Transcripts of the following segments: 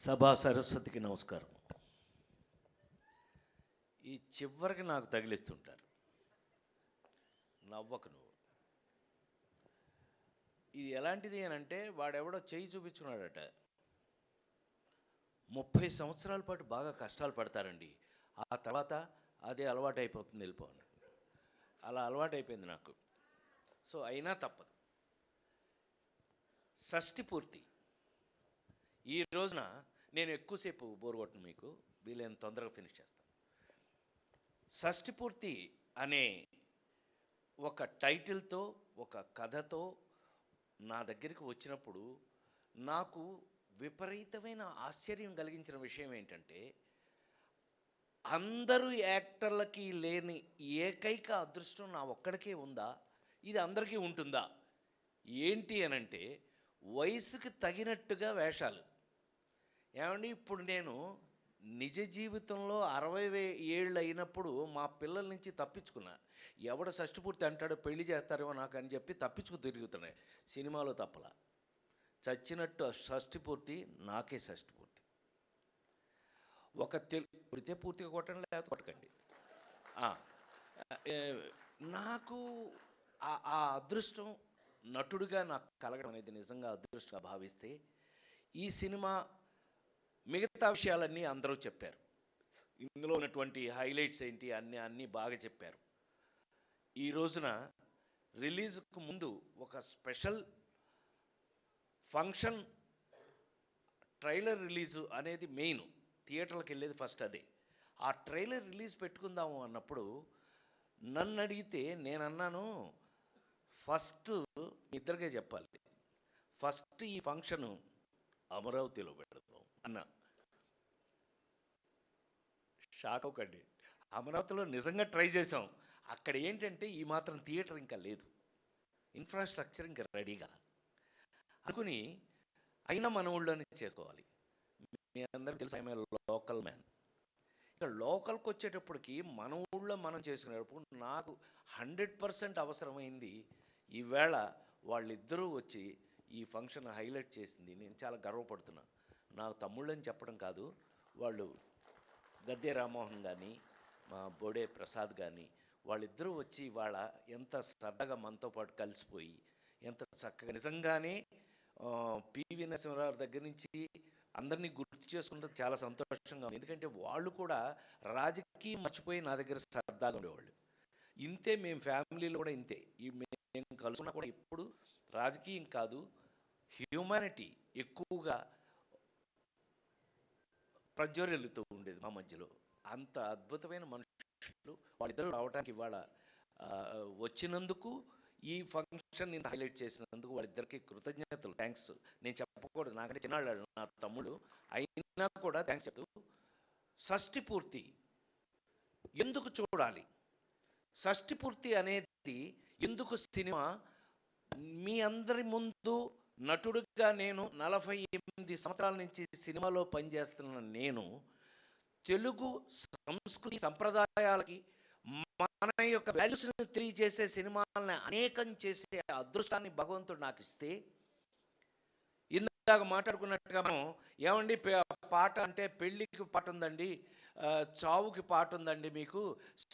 సభా సరస్వతికి నమస్కారం. ఈ చివరికి నాకు తగిలిస్తుంటారు, నవ్వకు నువ్వు. ఇది ఎలాంటిది అని అంటే, వాడెవడో చెయ్యి చూపించుకున్నాడట. 30 సంవత్సరాల పాటు బాగా కష్టాలు పడతారండి, ఆ తర్వాత అదే అలవాటు అయిపోతుంది, వెళ్ళిపోను. అలా అలవాటైపోయింది నాకు. సో అయినా తప్పదు. షష్ఠి పూర్తి ఈ రోజున నేను ఎక్కువసేపు బోర్ కొట్టను, మీకు వీలైన తొందరగా ఫినిష్ చేస్తాను. షష్ఠి పూర్తి అనే ఒక టైటిల్తో, ఒక కథతో నా దగ్గరికి వచ్చినప్పుడు నాకు విపరీతమైన ఆశ్చర్యం కలిగించిన విషయం ఏంటంటే, అందరూ యాక్టర్లకి లేని ఏకైక అదృష్టం నా ఒక్కడికే ఉందా, ఇది అందరికీ ఉంటుందా ఏంటి అనంటే, వయసుకి తగినట్టుగా వేషాలు. ఏమండి, ఇప్పుడు నేను నిజ జీవితంలో 60 ఏళ్ళు అయినప్పుడు మా పిల్లల నుంచి తప్పించుకున్నా. ఎవడ షష్ఠిపూర్తి అంటాడో పెళ్లి చేస్తారేమో నాకు అని చెప్పి తప్పించుకు తిరుగుతున్నాయి. సినిమాలో తప్పలా, చచ్చినట్టు షష్ఠిపూర్తి నాకే షష్ఠిపూర్తి. ఒక పుడితే పూర్తిగా కొట్టండి, లేకపోతే కొట్టకండి. నాకు ఆ అదృష్టం నటుడిగా నాకు కలగడం అనేది నిజంగా అదృష్టంగా భావిస్తే, ఈ సినిమా మిగతా విషయాలన్నీ అందరూ చెప్పారు. ఇందులో ఉన్నటువంటి హైలైట్స్ ఏంటి అన్నీ బాగా చెప్పారు. ఈ రోజున రిలీజ్కు ముందు ఒక స్పెషల్ ఫంక్షన్, ట్రైలర్ రిలీజు అనేది మెయిన్. థియేటర్లకు వెళ్ళేది ఫస్ట్ అదే. ఆ ట్రైలర్ రిలీజ్ పెట్టుకుందాము అన్నప్పుడు నన్ను అడిగితే నేను అన్నాను, ఫస్ట్ ఇద్దరికే చెప్పాలి, ఫస్ట్ ఈ ఫంక్షను అమరావతిలో పెడతాం అన్నా. షాక్ అవ్వకండి, అమరావతిలో నిజంగా ట్రై చేసాం. అక్కడ ఏంటంటే ఈ మాత్రం థియేటర్ ఇంకా లేదు, ఇన్ఫ్రాస్ట్రక్చర్ ఇంకా రెడీగా అనుకుని, అయినా మన ఊళ్ళోనే చేసుకోవాలి. మీ అందరికీ తెలుసు, ఐఎమ్ లోకల్ మ్యాన్. ఇక లోకల్కి వచ్చేటప్పటికి మన ఊళ్ళో మనం చేసుకునేటప్పుడు నాకు 100% అవసరమైంది. ఈవేళ వాళ్ళిద్దరూ వచ్చి ఈ ఫంక్షన్ హైలైట్ చేసింది. నేను చాలా గర్వపడుతున్నా. నాకు తమ్ముళ్ళని చెప్పడం కాదు, వాళ్ళు గద్దె రామ్మోహన్ కానీ, మా బోడే ప్రసాద్ కానీ, వాళ్ళిద్దరూ వచ్చి వాళ్ళ ఎంత సరదాగా మనతో పాటు కలిసిపోయి, ఎంత చక్కగా నిజంగానే పివి నరసింహారావు దగ్గర నుంచి అందరినీ గుర్తు చేసుకుంటే చాలా సంతోషంగా ఉంది. ఎందుకంటే వాళ్ళు కూడా రాజకీయం మర్చిపోయి నా దగ్గర సరదాగా ఉండేవాళ్ళు. ఇంతే, మేము ఫ్యామిలీలో కూడా ఇంతే. మేము కలుసుకున్నా కూడా ఇప్పుడు రాజకీయం కాదు, హ్యూమానిటీ ఎక్కువగా ప్రజ్వరిల్లుతూ ఉండేది మా మధ్యలో. అంత అద్భుతమైన మనుషులు వాళ్ళిద్దరూ రావడానికి ఇవాళ వచ్చినందుకు, ఈ ఫంక్షన్ ఇంత హైలైట్ చేసినందుకు వాళ్ళిద్దరికి కృతజ్ఞతలు, థ్యాంక్స్. నేను చెప్పకూడదు, నాకంటే చిన్నాడు నా తమ్ముడు, అయినా కూడా థ్యాంక్స్ చెప్తూ, షష్ఠి పూర్తి ఎందుకు చూడాలి, షష్ఠి పూర్తి అనేది ఎందుకు సినిమా, మీ అందరి ముందు నటుడిగా నేను 48 సంవత్సరాల నుంచి సినిమాలో పనిచేస్తున్న నేను, తెలుగు సంస్కృతి సంప్రదాయాలకి మన యొక్క వాల్యూస్ని తెలియజేసే సినిమాలని అనేకం చేసే అదృష్టాన్ని భగవంతుడు నాకు ఇస్తే, ఇందాక మాట్లాడుకున్నట్టుగా మనం ఏమండి పాట అంటే పెళ్ళికి పాట ఉందండి, చావుకి పాట ఉందండి, మీకు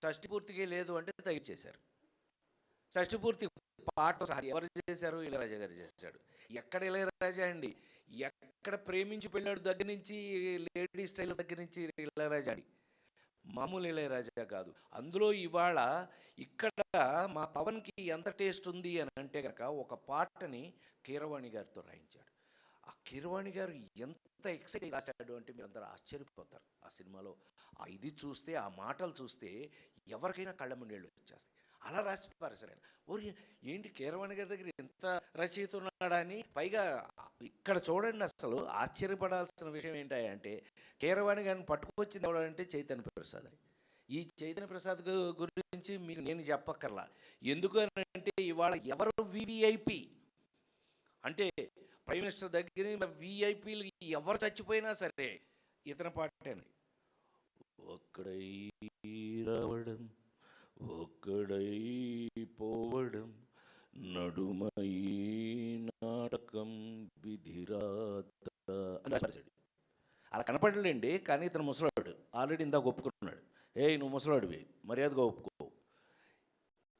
షష్ఠి పూర్తికి లేదు అంటే తగ్గించేశారు. షష్ఠి పూర్తి పాట ఎవరు చేశారు? ఇళయరాజా గారు చేశాడు. ఎక్కడ ఇళయరాజా అండి, ఎక్కడ ప్రేమించి పెళ్ళాడు దగ్గర నుంచి, లేడీ స్టైల్ దగ్గర నుంచి ఇళయరాజా అండి, మామూలు ఇళయరాజా కాదు. అందులో ఇవాళ ఇక్కడ మా పవన్కి ఎంత టేస్ట్ ఉంది అని అంటే కనుక, ఒక పాటని కీరవాణి గారితో రాయించాడు. ఆ కీరవాణి గారు ఎంత ఎక్సైట్ రాశాడు అంటే మీరందరూ ఆశ్చర్యపోతారు. ఆ సినిమాలో ఇది చూస్తే, ఆ మాటలు చూస్తే ఎవరికైనా కళ్ళ ముండేళ్ళు వచ్చేస్తాయి. అలా రాసి పారేశారు. ఓరి ఏంటి, కీరవాణి గారి దగ్గర ఎంత రచయిత ఉన్నాడా అని. పైగా ఇక్కడ చూడండి, అసలు ఆశ్చర్యపడాల్సిన విషయం ఏంటంటే, కీరవాణి గారిని పట్టుకొచ్చింది ఎవడంటే చైతన్య ప్రసాద్. ఈ చైతన్య ప్రసాద్ గురించి మీకు నేను చెప్పక్కర్లా. ఎందుకు అని అంటే, ఇవాళ ఎవరు వివిఐపి అంటే ప్రైమ్ మినిస్టర్ దగ్గర విఐపీలు ఎవరు చచ్చిపోయినా సరే ఇతని పాటేనండి. ఒక్కడై రావడం, ఒక్కడై పోవడం, నడుమై నాటకం విధిరాత అని రాశాడు. కనపడలేండి, కానీ ఇతను ముసలాడు. ఆల్రెడీ ఇందాక ఒప్పుకున్నాడు. ఏయ్ నువ్వు ముసలాడివి, మర్యాదగా ఒప్పుకో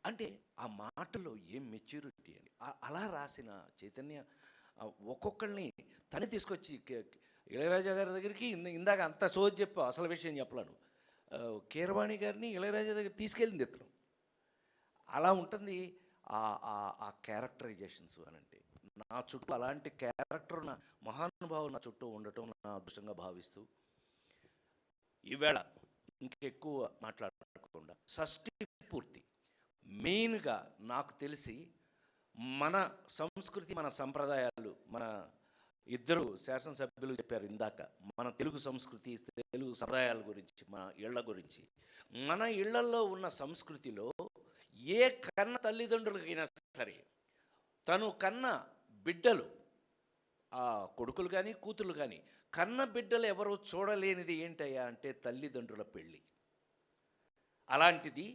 అంటే. ఆ మాటలో ఏం మెచ్యూరిటీ అని అలా రాసిన చైతన్య ఒక్కొక్కరిని తని తీసుకొచ్చి ఇళయరాజా గారి దగ్గరికి ఇందాక అంత సోది చెప్పావు, అసలు విషయం చెప్పలేను. కీరవాణి గారిని ఇళయరాజా దగ్గర తీసుకెళ్ళింది ఇతను. అలా ఉంటుంది ఆ క్యారెక్టరైజేషన్స్ అని అంటే. నా చుట్టూ అలాంటి క్యారెక్టర్ ఉన్న మహానుభావులు నా చుట్టూ ఉండటం నా అదృష్టంగా భావిస్తూ, ఈవేళ ఇంకెక్కువ మాట్లాడకుండా షష్ఠి పూర్తి మెయిన్గా నాకు తెలిసి మన సంస్కృతి, మన సంప్రదాయాలు, మన ఇద్దరు శాసనసభ్యులు చెప్పారు ఇందాక, మన తెలుగు సంస్కృతి, తెలుగు సంప్రదాయాల గురించి, మన ఇళ్ల గురించి. మన ఇళ్లల్లో ఉన్న సంస్కృతిలో ఏ కన్న తల్లిదండ్రులకైనా సరే తను కన్న బిడ్డలు, ఆ కొడుకులు కానీ కూతురు కానీ, కన్న బిడ్డలు ఎవరో చూడలేనిది ఏంటయ్యా అంటే తల్లిదండ్రుల పెళ్ళి. అలాంటిది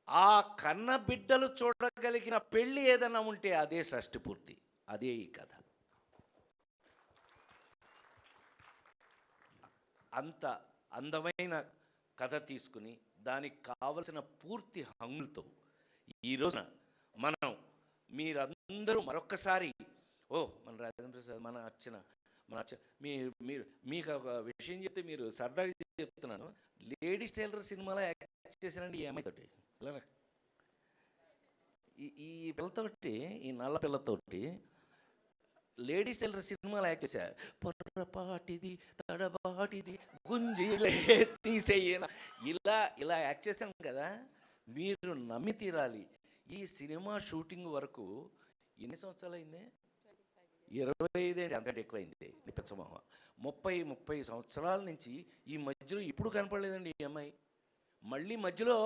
ఆ కన్న బిడ్డలు చూడగలిగిన పెళ్ళి ఏదైనా ఉంటే అదే షష్ఠి పూర్తి, అదే ఈ కథ. అంత అందమైన కథ తీసుకుని దానికి కావలసిన పూర్తి హంగులతో ఈ రోజున మనం మీరందరూ మరొక్కసారి మన రాజేంద్ర సార్, మన అర్చన మీరు మీకు ఒక విషయం చెప్తే మీరు సరదాగా చెప్తున్నాను. లేడీస్ టైలర్ సినిమాలో యాక్ట్ చేశానండి ఈ అమ్మాయితోటి. ఈ పిల్లతోటి, ఈ నల్ల పిల్లతోటి లేడీస్ టైలర్ సినిమాలో యాక్ట్ చేశారు. పొర్రపాటిది తడబాటిది గుంజిలే తీసేయన, ఇలా యాక్ట్ చేశాను కదా. మీరు నమ్మి తీరాలి. ఈ సినిమా షూటింగ్ వరకు ఎన్ని సంవత్సరాలు అయింది? 25 అంతకంటే ఎక్కువైంది. పిచ్చమోహ 30 సంవత్సరాల నుంచి ఈ మధ్యలో ఇప్పుడు కనపడలేదండి ఈ అమ్మాయి. మళ్ళీ మధ్యలో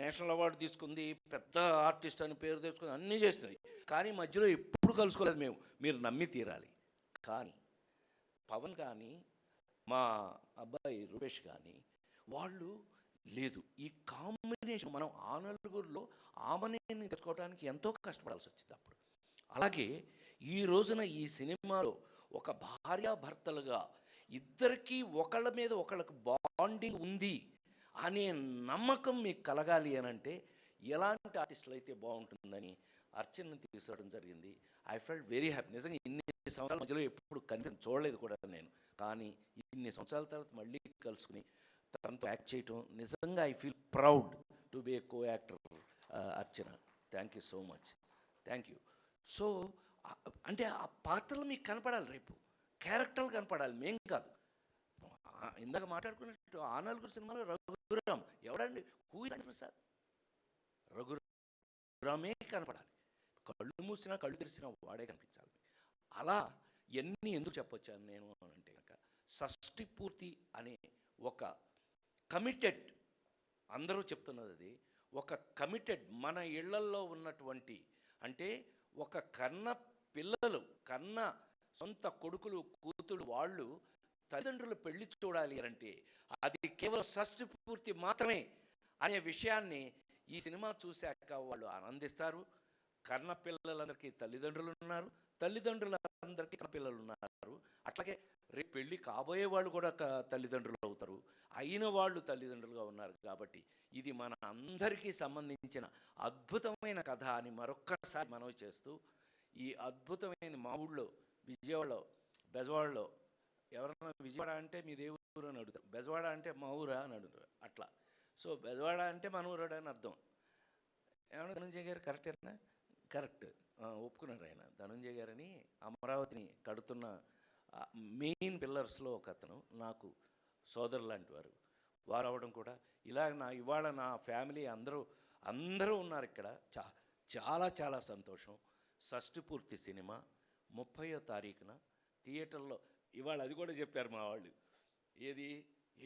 నేషనల్ అవార్డు తీసుకుంది, పెద్ద ఆర్టిస్ట్ అని పేరు తెచ్చుకుంది, అన్నీ చేస్తుంది. కానీ మధ్యలో ఎప్పుడు కలుసుకోలేదు మేము. మీరు నమ్మి తీరాలి. కానీ పవన్ కానీ, మా అబ్బాయి రూపేష్ కానీ, వాళ్ళు లేదు. ఈ కాంబినేషన్ మనం ఆ నలుగురిలో ఆమెని తెచ్చుకోవడానికి ఎంతో కష్టపడాల్సి వచ్చింది అప్పుడు. అలాగే ఈ రోజున ఈ సినిమాలో ఒక భార్యాభర్తలుగా ఇద్దరికీ ఒకళ్ళ మీద ఒకళ్ళకి బాండింగ్ ఉంది అనే నమ్మకం మీకు కలగాలి అని అంటే ఎలాంటి ఆర్టిస్టులు అయితే బాగుంటుందని అర్చనని తీసుకోవడం జరిగింది. I felt very happy. నిజంగా ఇన్ని సంవత్సరాల మధ్యలో ఎప్పుడు చూడలేదు కూడా నేను. కానీ ఇన్ని సంవత్సరాల తర్వాత మళ్ళీ కలుసుకుని తనతో యాక్ట్ చేయటం నిజంగా I feel proud to be A co actor Archana. Thank you so much. Thank you. So అంటే ఆ పాత్రలు మీకు కనపడాలి, రేపు క్యారెక్టర్లు కనపడాలి, మేం కాదు. ఇందాక మాట్లాడుకున్నట్టు ఆ నలుగురు సినిమాలో రఘురామ్ ఎవడండి? Who is Prasad? రఘురామే కనపడాలి. కళ్ళు మూసినా కళ్ళు తెరిసినా వాడే కనిపించాలి. అలా ఎన్ని ఎందుకు చెప్పొచ్చాను నేను అంటే కనుక, షష్ఠి పూర్తి అనే ఒక కమిటెడ్, అందరూ చెప్తున్నది అది, ఒక కమిటెడ్ మన ఇళ్లల్లో ఉన్నటువంటి, అంటే ఒక కన్న పిల్లలు, కన్న సొంత కొడుకులు కూతురు వాళ్ళు తల్లిదండ్రులు పెళ్లి చూడాలి అంటే అది కేవలం షష్ఠి పూర్తి మాత్రమే అనే విషయాన్ని ఈ సినిమా చూశాక వాళ్ళు ఆనందిస్తారు. కన్న పిల్లలందరికీ తల్లిదండ్రులు ఉన్నారు, తల్లిదండ్రులందరికీ కన్న పిల్లలు ఉన్నారు. అట్లాగే రేపు పెళ్ళి కాబోయే వాళ్ళు కూడా తల్లిదండ్రులు అవుతారు, అయిన వాళ్ళు తల్లిదండ్రులుగా ఉన్నారు. కాబట్టి ఇది మన అందరికీ సంబంధించిన అద్భుతమైన కథ అని మరొక్కసారి మనవి చేస్తూ, ఈ అద్భుతమైన మా ఊళ్ళో విజయవాడలో బెజవాడలో ఎవరన్నా విజయవాడ అంటే మీ దేవుడు అని అడుగుతారు, బెజవాడ అంటే మా ఊరా అని అడుగుతారు. అట్లా. సో బెజవాడ అంటే మన ఊరాడు అని అర్థం. ఏమన్నా ధనంజయ్ గారు కరెక్టేనా? కరెక్ట్, ఒప్పుకున్నారు ఆయన. ధనంజయ్ గారని అమరావతిని కడుతున్న మెయిన్ పిల్లర్స్లో ఒక అతను, నాకు సోదరు లాంటి వారు. వారు అవ్వడం కూడా ఇలా ఇవాళ నా ఫ్యామిలీ అందరూ ఉన్నారు ఇక్కడ. చాలా చాలా సంతోషం. షష్ఠి పూర్తి సినిమా 30వ తారీఖున థియేటర్లో, ఇవాళ అది కూడా చెప్పారు మా వాళ్ళు,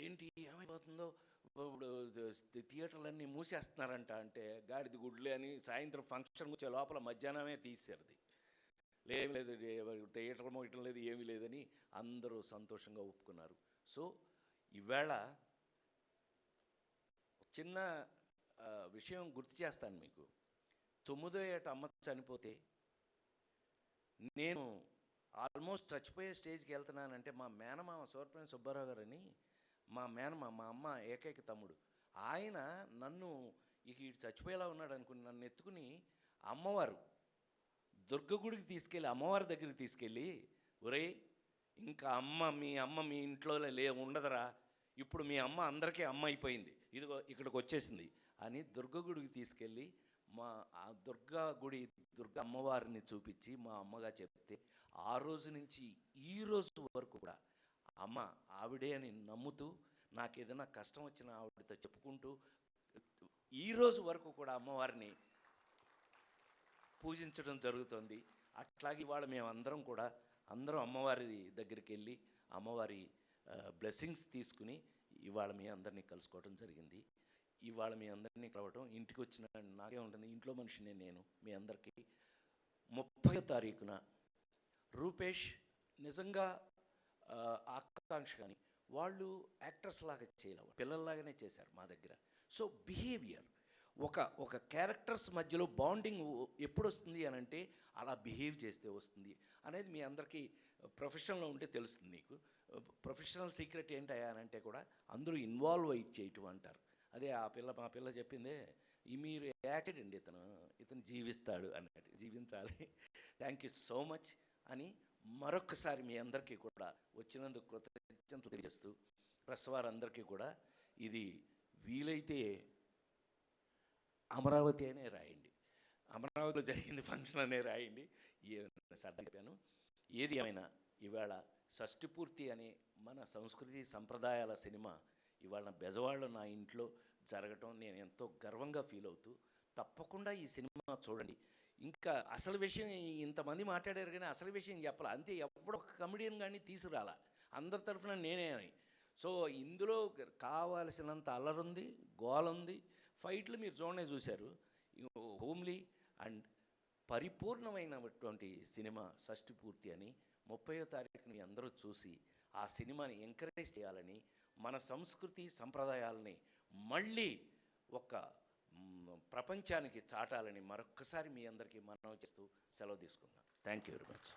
ఏంటి ఏమైపోతుందో ఇప్పుడు థియేటర్లన్నీ మూసేస్తున్నారంట అంటే, గాడిది గుడ్లే అని సాయంత్రం ఫంక్షన్ వచ్చే లోపల మధ్యాహ్నమే తీసేది. లేదు థియేటర్ మోయటం లేదు, ఏమీ లేదని అందరూ సంతోషంగా ఒప్పుకున్నారు. సో ఈవేళ చిన్న విషయం గుర్తు చేస్తాను మీకు. 9వ ఏట అమ్మ చనిపోతే నేను ఆల్మోస్ట్ చచ్చిపోయే స్టేజ్కి వెళ్తున్నానంటే మా మేనమామ సూరపనేని సుబ్బారావు గారని మా మేనమామ, మా అమ్మ ఏకైక తమ్ముడు, ఆయన నన్ను ఇక ఇటు చచ్చిపోయేలా ఉన్నాడు అనుకుని నన్ను ఎత్తుకుని అమ్మవారు దుర్గ గుడికి తీసుకెళ్ళి అమ్మవారి దగ్గరికి తీసుకెళ్ళి, ఒరేయ్ ఇంకా మీ అమ్మ మీ ఇంట్లో ఉండదురా, ఇప్పుడు మీ అమ్మ అందరికీ అమ్మ అయిపోయింది, ఇదిగో ఇక్కడికి వచ్చేసింది అని దుర్గ గుడికి తీసుకెళ్ళి మా ఆ దుర్గా అమ్మవారిని చూపించి మా అమ్మగా చెప్తే ఆ రోజు నుంచి ఈ రోజు వరకు కూడా అమ్మ ఆవిడే అని నమ్ముతూ నాకు ఏదైనా కష్టం వచ్చిన ఆవిడతో చెప్పుకుంటూ ఈ రోజు వరకు కూడా అమ్మవారిని పూజించడం జరుగుతుంది. అట్లాగే ఇవాళ మేమందరం కూడా అందరం అమ్మవారి దగ్గరికి వెళ్ళి అమ్మవారి బ్లెస్సింగ్స్ తీసుకుని ఇవాళ మీ అందరినీ కలుసుకోవడం జరిగింది. ఇవాళ మీ అందరినీ కలవటం, ఇంటికి వచ్చిన నాకే ఉంటుంది, ఇంట్లో మనిషినే నేను మీ అందరికీ. 30వ తారీఖున రూపేష్ నిజంగా ఆకాంక్ష కానీ వాళ్ళు యాక్టర్స్ లాగా చేయలేవు, పిల్లల్లాగానే చేశారు మా దగ్గర. సో బిహేవియర్ ఒక క్యారెక్టర్స్ మధ్యలో బాండింగ్ ఎప్పుడు వస్తుంది అని అంటే అలా బిహేవ్ చేస్తే వస్తుంది అనేది మీ అందరికీ ప్రొఫెషనల్లో ఉంటే తెలుస్తుంది. నీకు ప్రొఫెషనల్ సీక్రెట్ ఏంటయ్యా అని అంటే కూడా అందరూ ఇన్వాల్వ్ అయ్యి చేయటం అంటారు. అదే మా పిల్ల చెప్పిందే, మీరు యాక్టెడ్ అండి, ఇతను జీవిస్తాడు అన్నట్టు, జీవించాలి. థ్యాంక్ యూ సో మచ్ అని మరొకసారి మీ అందరికీ కూడా వచ్చినందుకు కృతజ్ఞతలు తెలియజేస్తూ, ప్రెస్ వారందరికీ కూడా ఇది వీలైతే అమరావతి అనే రాయండి, అమరావతిలో జరిగింది ఫంక్షన్ అనే రాయండి. సరదా చెప్పాను. ఏది ఏమైనా ఇవాళ షష్ఠి పూర్తి అనే మన సంస్కృతి సంప్రదాయాల సినిమా ఇవాళ బెజవాడలో నా ఇంట్లో జరగటం నేను ఎంతో గర్వంగా ఫీల్ అవుతూ, తప్పకుండా ఈ సినిమా చూడండి. ఇంకా అసలు విషయం ఇంతమంది మాట్లాడారు కానీ అసలు విషయం చెప్పాలి అంతే. ఎప్పుడో ఒక కమెడియన్ కానీ తీసుకురాలా, అందరి తరఫున నేనే అని. సో ఇందులో కావాల్సినంత అల్లరుంది, గోలుంది, ఫైట్లు మీరు చూశారు. హోమ్లీ అండ్ పరిపూర్ణమైనటువంటి సినిమా షష్ఠి పూర్తి అని 30వ తారీఖున మీ అందరూ చూసి ఆ సినిమాని ఎంకరేజ్ చేయాలని, మన సంస్కృతి సంప్రదాయాలని మళ్ళీ ఒక ప్రపంచానికి చాటాలని మరొక్కసారి మీ అందరికీ మనవి చేస్తూ సెలవు తీసుకుందాం. Thank you very much.